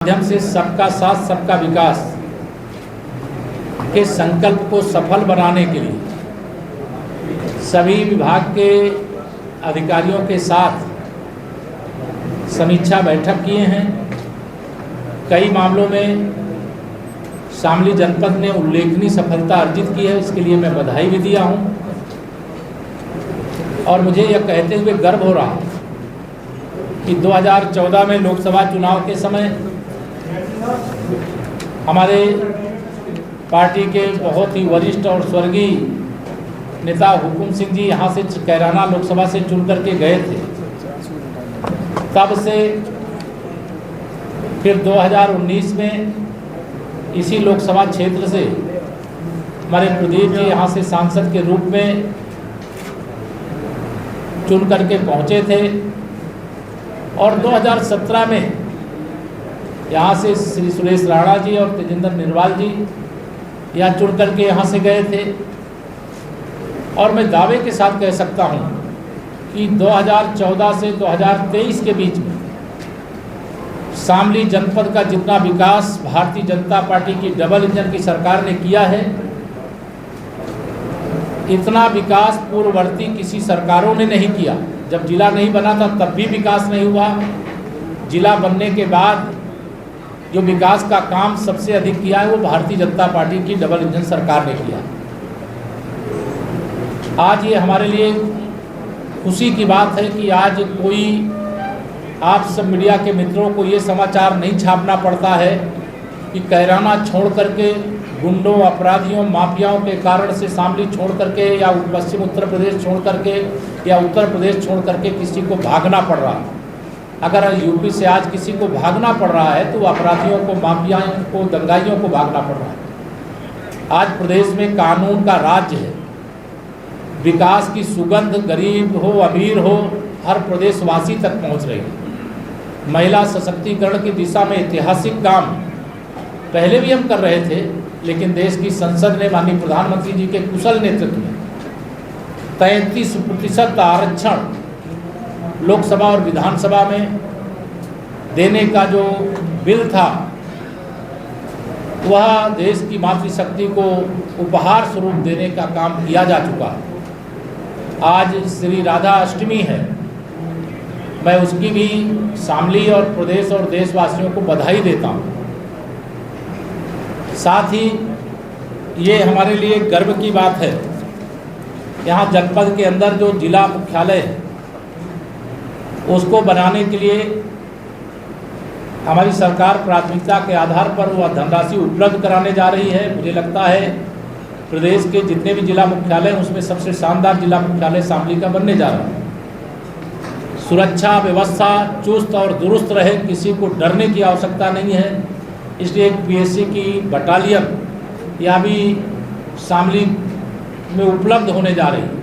माध्यम से सबका साथ सबका विकास के संकल्प को सफल बनाने के लिए सभी विभाग के अधिकारियों के साथ समीक्षा बैठक किए हैं। कई मामलों में शामली जनपद ने उल्लेखनीय सफलता अर्जित की है, इसके लिए मैं बधाई भी दिया हूं। और मुझे यह कहते हुए गर्व हो रहा है कि 2014 में लोकसभा चुनाव के समय हमारे पार्टी के बहुत ही वरिष्ठ और स्वर्गीय नेता हुकुम सिंह जी यहाँ से कैराना लोकसभा से चुन करके गए थे। तब से फिर 2019 में इसी लोकसभा क्षेत्र से हमारे प्रदीप जी यहाँ से सांसद के रूप में चुन करके पहुँचे थे और 2017 में यहाँ से श्री सुरेश राणा जी और तेजेंद्र निर्वाल जी यहाँ चुन करके यहाँ से गए थे। और मैं दावे के साथ कह सकता हूँ कि 2014 से 2023 के बीच में शामली जनपद का जितना विकास भारतीय जनता पार्टी की डबल इंजन की सरकार ने किया है, इतना विकास पूर्ववर्ती किसी सरकारों ने नहीं किया। जब जिला नहीं बना था तब भी विकास नहीं हुआ। जिला बनने के बाद जो विकास का काम सबसे अधिक किया है वो भारतीय जनता पार्टी की डबल इंजन सरकार ने किया। आज ये हमारे लिए खुशी की बात है कि आज कोई आप सब मीडिया के मित्रों को ये समाचार नहीं छापना पड़ता है कि कैराना छोड़ करके गुंडों, अपराधियों, माफियाओं के कारण से शामली छोड़ करके या पश्चिम उत्तर प्रदेश छोड़ करके या उत्तर प्रदेश छोड़ करके किसी को भागना पड़ रहा है। अगर यूपी से आज किसी को भागना पड़ रहा है तो अपराधियों को, माफियाओं को, दंगाइयों को भागना पड़ रहा है। आज प्रदेश में कानून का राज्य है। विकास की सुगंध गरीब हो, अमीर हो, हर प्रदेशवासी तक पहुंच रही है। महिला सशक्तिकरण की दिशा में ऐतिहासिक काम पहले भी हम कर रहे थे, लेकिन देश की संसद ने माननीय प्रधानमंत्री जी के कुशल नेतृत्व में 33% आरक्षण लोकसभा और विधानसभा में देने का जो बिल था वह देश की मातृशक्ति को उपहार स्वरूप देने का काम किया जा चुका है। आज श्री राधा अष्टमी है, मैं उसकी भी शामली और प्रदेश और देशवासियों को बधाई देता हूँ। साथ ही ये हमारे लिए गर्व की बात है, यहाँ जनपद के अंदर जो जिला मुख्यालय है उसको बनाने के लिए हमारी सरकार प्राथमिकता के आधार पर वह धनराशि उपलब्ध कराने जा रही है। मुझे लगता है प्रदेश के जितने भी जिला मुख्यालय हैं उसमें सबसे शानदार जिला मुख्यालय शामली का बनने जा रहा है। सुरक्षा व्यवस्था चुस्त और दुरुस्त रहे, किसी को डरने की आवश्यकता नहीं है। इसलिए एक पीएससी की बटालियन यहाँ भी शामली में उपलब्ध होने जा रही है।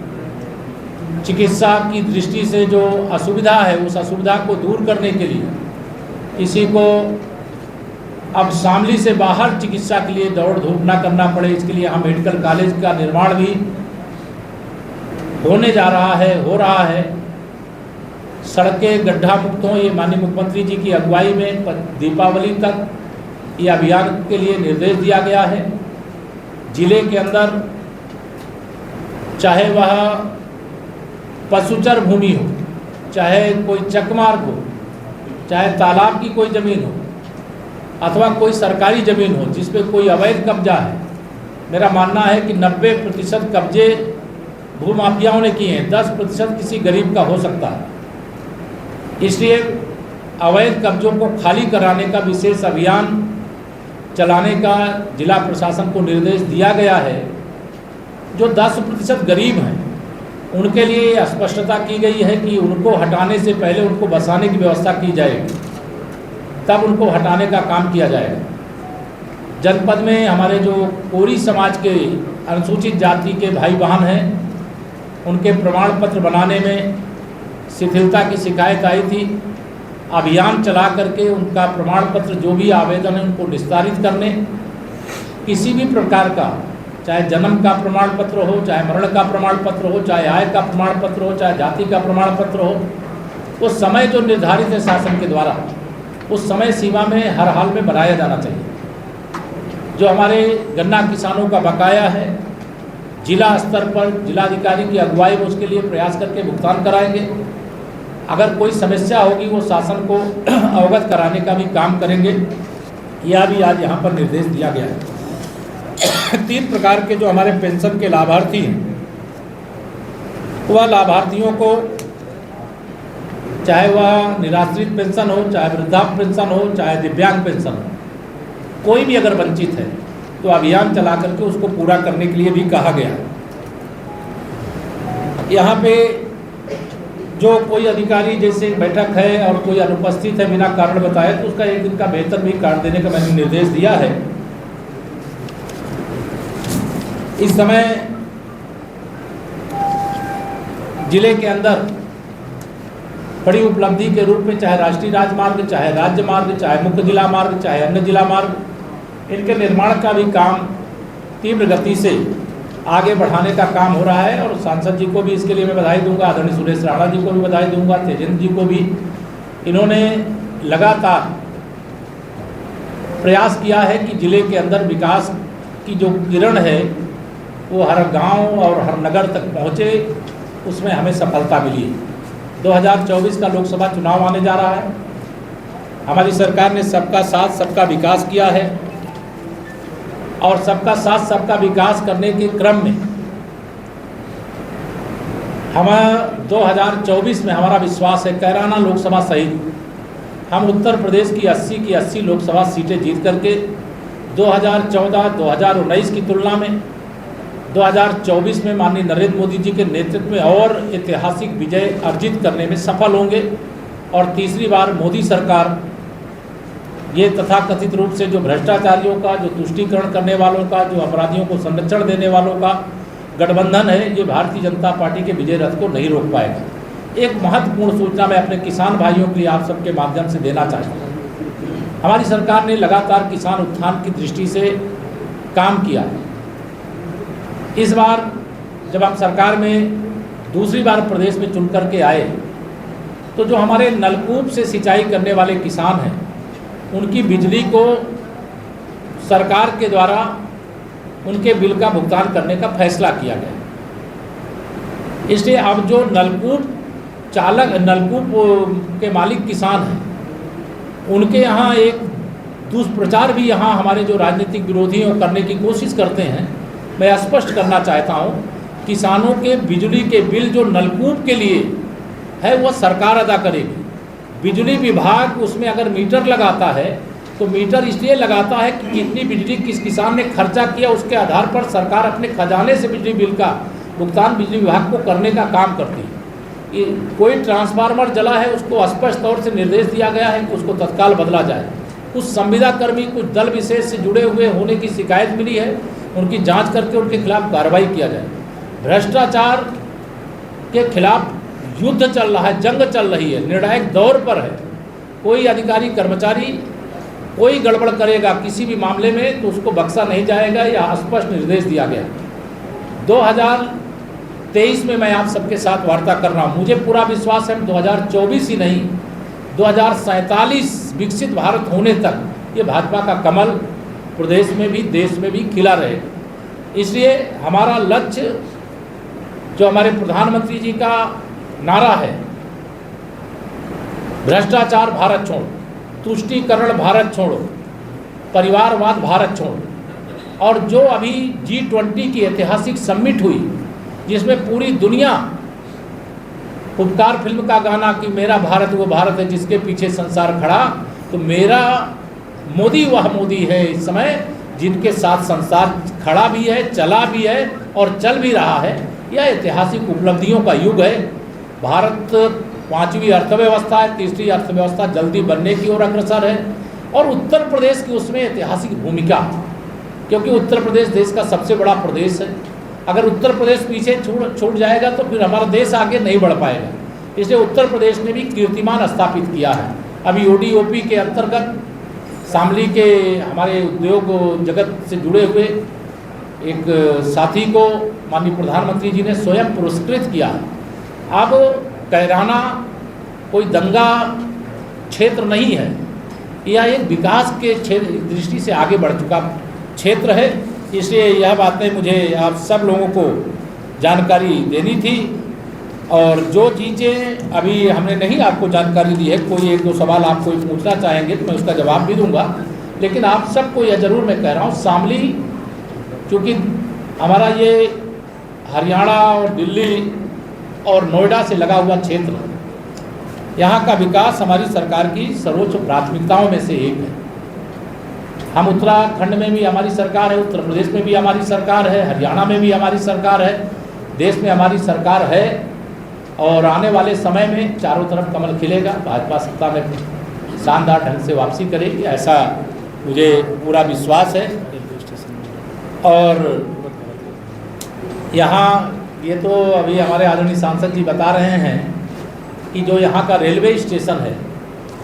चिकित्सा की दृष्टि से जो असुविधा है उस असुविधा को दूर करने के लिए किसी को अब शामली से बाहर चिकित्सा के लिए दौड़ धूप ना करना पड़े, इसके लिए यहाँ मेडिकल कॉलेज का निर्माण भी होने जा रहा है, हो रहा है। सड़कें गड्ढा मुक्त हों, ये माननीय मुख्यमंत्री जी की अगुवाई में दीपावली तक ये अभियान के लिए निर्देश दिया गया है। जिले के अंदर चाहे वह पशुचर भूमि हो, चाहे कोई चकमार्ग हो, चाहे तालाब की कोई ज़मीन हो अथवा कोई सरकारी ज़मीन हो जिस पे कोई अवैध कब्जा है, मेरा मानना है कि 90% कब्जे भूमाफियाओं ने किए हैं, 10% किसी गरीब का हो सकता है। इसलिए अवैध कब्जों को खाली कराने का विशेष अभियान चलाने का जिला प्रशासन को निर्देश दिया गया है। जो 10% गरीब हैं उनके लिए स्पष्टता की गई है कि उनको हटाने से पहले उनको बसाने की व्यवस्था की जाएगी, तब उनको हटाने का काम किया जाएगा। जनपद में हमारे जो कोरी समाज के अनुसूचित जाति के भाई बहन हैं उनके प्रमाण पत्र बनाने में शिथिलता की शिकायत आई थी। अभियान चला करके उनका प्रमाण पत्र जो भी आवेदन है उनको निस्तारित करने, किसी भी प्रकार का चाहे जन्म का प्रमाण पत्र हो, चाहे मरण का प्रमाण पत्र हो, चाहे आय का प्रमाण पत्र हो, चाहे जाति का प्रमाण पत्र हो, वो समय जो निर्धारित है शासन के द्वारा उस समय सीमा में हर हाल में बनाया जाना चाहिए। जो हमारे गन्ना किसानों का बकाया है, जिला स्तर पर जिलाधिकारी की अगुवाई में उसके लिए प्रयास करके भुगतान कराएंगे। अगर कोई समस्या होगी वो शासन को अवगत कराने का भी काम करेंगे। यह भी आज यहाँ पर निर्देश दिया गया है। 3 प्रकार के जो हमारे पेंशन के लाभार्थी हैं, वह लाभार्थियों को चाहे वह निराश्रित पेंशन हो, चाहे वृद्धाप्य पेंशन हो, चाहे दिव्यांग पेंशन हो, कोई भी अगर वंचित है तो अभियान चला करके उसको पूरा करने के लिए भी कहा गया है। यहाँ पे जो कोई अधिकारी जैसे बैठक है और कोई अनुपस्थित है बिना कारण बताए, तो उसका 1 दिन का वेतन भी काट देने का मैंने निर्देश दिया है। इस समय जिले के अंदर बड़ी उपलब्धि के रूप में चाहे राष्ट्रीय राजमार्ग, चाहे राज्य मार्ग, चाहे मुख्य जिला मार्ग, चाहे अन्य जिला मार्ग, इनके निर्माण का भी काम तीव्र गति से आगे बढ़ाने का काम हो रहा है। और सांसद जी को भी इसके लिए मैं बधाई दूंगा, आदरणीय सुरेश राणा जी को भी बधाई दूंगा, तेजेंद्र जी को भी। इन्होंने लगातार प्रयास किया है कि जिले के अंदर विकास की जो किरण है वो हर गांव और हर नगर तक पहुँचे, उसमें हमें सफलता मिली है। 2024 का लोकसभा चुनाव आने जा रहा है। हमारी सरकार ने सबका साथ सबका विकास किया है और सबका साथ सबका विकास करने के क्रम में हम 2024 में हमारा विश्वास है कैराना लोकसभा सहित हम उत्तर प्रदेश की 80 लोकसभा सीटें जीत करके 2014-2019 की तुलना में 2024 में माननीय नरेंद्र मोदी जी के नेतृत्व में और ऐतिहासिक विजय अर्जित करने में सफल होंगे। और तीसरी बार मोदी सरकार ये तथाकथित रूप से जो भ्रष्टाचारियों का, जो तुष्टीकरण करने वालों का, जो अपराधियों को संरक्षण देने वालों का गठबंधन है, ये भारतीय जनता पार्टी के विजय रथ को नहीं रोक पाएगा। एक महत्वपूर्ण सूचना मैं अपने किसान भाइयों के लिए आप सबके माध्यम से देना चाहता हूँ। हमारी सरकार ने लगातार किसान उत्थान की दृष्टि से काम किया है। इस बार जब हम सरकार में दूसरी बार प्रदेश में चुन करके आए, तो जो हमारे नलकूप से सिंचाई करने वाले किसान हैं, उनकी बिजली को सरकार के द्वारा उनके बिल का भुगतान करने का फैसला किया गया। इसलिए अब जो नलकूप के मालिक किसान हैं, उनके यहाँ एक दुष्प्रचार भी यहाँ हमारे जो राजनीतिक विरोधी हैं करने की कोशिश करते हैं। मैं स्पष्ट करना चाहता हूँ, किसानों के बिजली के बिल जो नलकूप के लिए है वो सरकार अदा करेगी। बिजली विभाग उसमें अगर मीटर लगाता है तो मीटर इसलिए लगाता है कि कितनी बिजली किस किसान ने खर्चा किया, उसके आधार पर सरकार अपने खजाने से बिजली बिल का भुगतान बिजली विभाग को करने का काम करती है। कि कोई ट्रांसफार्मर जला है, उसको स्पष्ट तौर से निर्देश दिया गया है कि उसको तत्काल बदला जाए। कुछ संविदा कर्मी कुछ दल विशेष से जुड़े हुए होने की शिकायत मिली है, उनकी जाँच करके उनके खिलाफ कार्रवाई किया जाए। भ्रष्टाचार के खिलाफ युद्ध चल रहा है, जंग चल रही है, निर्णायक दौर पर है। कोई अधिकारी कर्मचारी कोई गड़बड़ करेगा किसी भी मामले में तो उसको बख्शा नहीं जाएगा, यह स्पष्ट निर्देश दिया गया। 2023 में मैं आप सबके साथ वार्ता कर रहा हूँ। मुझे पूरा विश्वास है 2024 ही नहीं 2047 विकसित भारत होने तक ये भाजपा का कमल प्रदेश में भी देश में भी खिला रहेगा। इसलिए हमारा लक्ष्य जो हमारे प्रधानमंत्री जी का नारा है, भ्रष्टाचार भारत छोड़ो, तुष्टीकरण भारत छोड़ो, परिवारवाद भारत छोड़ो, और जो अभी G20 की ऐतिहासिक समिट हुई जिसमें पूरी दुनिया उपकार फिल्म का गाना कि मेरा भारत वो भारत है जिसके पीछे संसार खड़ा, तो मेरा मोदी वह मोदी है इस समय जिनके साथ संसार खड़ा भी है, चला भी है और चल भी रहा है। यह ऐतिहासिक उपलब्धियों का युग है। भारत 5वीं अर्थव्यवस्था है, तीसरी अर्थव्यवस्था जल्दी बनने की ओर अग्रसर है और उत्तर प्रदेश की उसमें ऐतिहासिक भूमिका, क्योंकि उत्तर प्रदेश देश का सबसे बड़ा प्रदेश है। अगर उत्तर प्रदेश पीछे छूट जाएगा तो फिर हमारा देश आगे नहीं बढ़ पाएगा। इसलिए उत्तर प्रदेश ने भी कीर्तिमान स्थापित किया है। अभी ODOP के अंतर्गत शामली के हमारे उद्योग जगत से जुड़े हुए एक साथी को माननीय प्रधानमंत्री जी ने स्वयं पुरस्कृत किया। अब कैराना कोई दंगा क्षेत्र नहीं है, यह एक विकास के दृष्टि से आगे बढ़ चुका क्षेत्र है, इसलिए यह बातें मुझे आप सब लोगों को जानकारी देनी थी। और जो चीज़ें अभी हमने नहीं आपको जानकारी दी है, कोई एक दो सवाल आप कोई पूछना चाहेंगे तो मैं उसका जवाब भी दूंगा, लेकिन आप सबको यह ज़रूर मैं कह रहा हूँ, शामली चूँकि हमारा ये हरियाणा और दिल्ली और नोएडा से लगा हुआ क्षेत्र है, यहाँ का विकास हमारी सरकार की सर्वोच्च प्राथमिकताओं में से एक है। हम उत्तराखंड में भी हमारी सरकार है, उत्तर प्रदेश में भी हमारी सरकार है, हरियाणा में भी हमारी सरकार है, देश में हमारी सरकार है, और आने वाले समय में चारों तरफ कमल खिलेगा। भाजपा सत्ता में शानदार ढंग से वापसी करेगी, ऐसा मुझे पूरा विश्वास है। और यहाँ ये तो अभी हमारे आदरणीय सांसद जी बता रहे हैं कि जो यहाँ का रेलवे स्टेशन है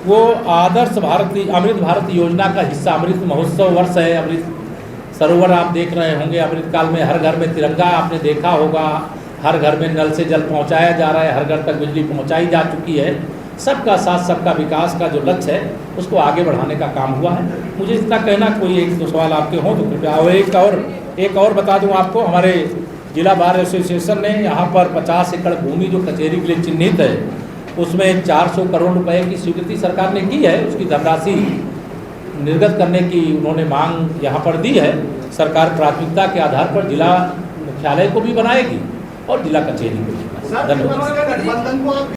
वो आदर्श भारतीय अमृत भारत योजना का हिस्सा, अमृत महोत्सव वर्ष है। अमृत सरोवर आप देख रहे होंगे, अमृत काल में हर घर में तिरंगा आपने देखा होगा, हर घर में नल से जल पहुंचाया जा रहा है, हर घर तक बिजली पहुंचाई जा चुकी है। सबका साथ सबका विकास का जो लक्ष्य है उसको आगे बढ़ाने का काम हुआ है। मुझे इतना कहना, कोई एक दो सवाल आपके हों तो कृपया। और एक और बता दूं आपको, हमारे जिला बार एसोसिएशन ने यहाँ पर 50 एकड़ भूमि जो कचहरी के लिए चिन्हित है उसमें 400 करोड़ रुपए की स्वीकृति सरकार ने की है। उसकी धनराशि निर्गत करने की उन्होंने मांग यहाँ पर दी है। सरकार प्राथमिकता के आधार पर जिला मुख्यालय को भी बनाएगी और जिला कचहरी को भी। धन्यवाद।